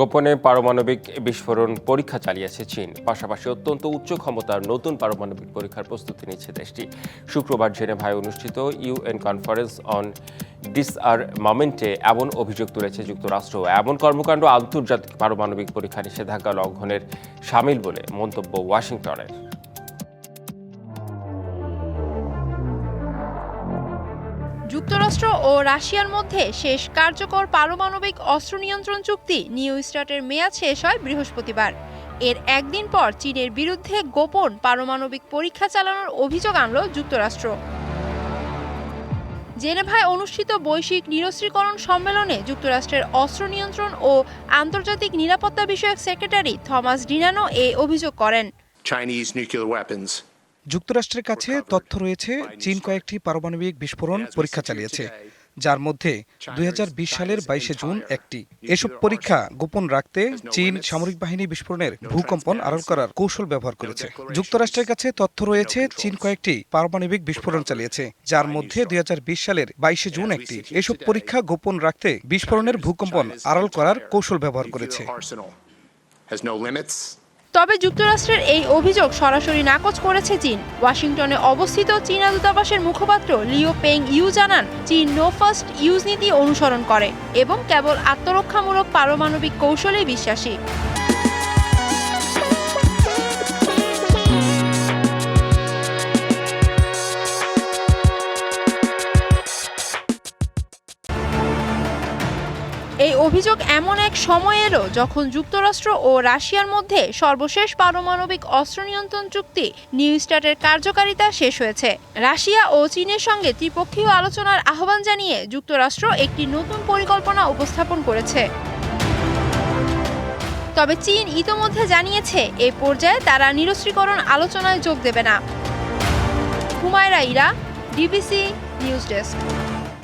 গোপনে পারমাণবিক বিস্ফোরণ পরীক্ষা চালিয়েছে চীন। পাশাপাশি অত্যন্ত উচ্চ ক্ষমতার নতুন পারমাণবিক পরীক্ষার প্রস্তুতি নিচ্ছে দেশটি। শুক্রবার জেনেভায় অনুষ্ঠিত ইউএন কনফারেন্স অন ডিসআরমামেন্টে এমন অভিযোগ তুলেছে যুক্তরাষ্ট্র। এমন কর্মকাণ্ড আন্তর্জাতিক পারমাণবিক পরীক্ষা নিষেধাজ্ঞা লঙ্ঘনের শামিল বলে মন্তব্য ওয়াশিংটনের। যুক্তরাষ্ট্র ও রাশিয়ার মধ্যে শেষ কার্যকর পারমাণবিক অস্ত্র নিয়ন্ত্রণ চুক্তি নিউ স্টার্টের মেয়াদ শেষ হয় বৃহস্পতিবার। এর একদিন পর চীনের বিরুদ্ধে গোপন পারমাণবিক পরীক্ষা চালানোর অভিযোগ আনল যুক্তরাষ্ট্র। জেনেভায় অনুষ্ঠিত বৈশ্বিক নিরস্ত্রীকরণ সম্মেলনে যুক্তরাষ্ট্রের অস্ত্র নিয়ন্ত্রণ ও আন্তর্জাতিক নিরাপত্তা বিষয়ক সেক্রেটারি থমাস ডিনানো এই অভিযোগ করেন। যুক্তরাষ্ট্রের কাছে তথ্য রয়েছে চীন কয়েকটি পারমাণবিক বিস্ফোরণ পরীক্ষা চালিয়েছে, যার মধ্যে 2020 সালের 22 জুন একটি। এসব পরীক্ষা গোপন রাখতে চীন সামরিক বাহিনী বিস্ফোরণের ভূকম্পন আড়াল করার কৌশল ব্যবহার করেছে। যুক্তরাষ্ট্রের কাছে তথ্য রয়েছে চীন কয়েকটি পারমাণবিক বিস্ফোরণ চালিয়েছে, যার মধ্যে 2020 সালের 22 জুন একটি। এসব পরীক্ষা গোপন রাখতে বিস্ফোরণের ভূকম্পন আড়াল করার কৌশল ব্যবহার করেছে। তবে যুক্তরাষ্ট্রের এই অভিযোগ সরাসরি নাকচ করেছে চীন। ওয়াশিংটনে অবস্থিত চীনা দূতাবাসের মুখপাত্র লিও পেং ইউ জানান, চীন নো ফার্স্ট ইউজ নীতি অনুসরণ করে এবং কেবল আত্মরক্ষামূলক পারমাণবিক কৌশলেই বিশ্বাসী। এই অভিযোগ এমন এক সময় এলো যখন যুক্তরাষ্ট্র ও রাশিয়ার মধ্যে সর্বশেষ পারমাণবিক অস্ত্র নিয়ন্ত্রণ চুক্তি নিউ স্টার্টের কার্যকারিতা শেষ হয়েছে। রাশিয়া ও চীনের সঙ্গে ত্রিপক্ষীয় আলোচনার আহ্বান জানিয়ে যুক্তরাষ্ট্র একটি নতুন পরিকল্পনা উপস্থাপন করেছে। তবে চীন ইতোমধ্যে জানিয়েছে এই পর্যায়ে তারা নিরস্ত্রীকরণ আলোচনায় যোগ দেবে না। Humaira Ira, DBC news desk.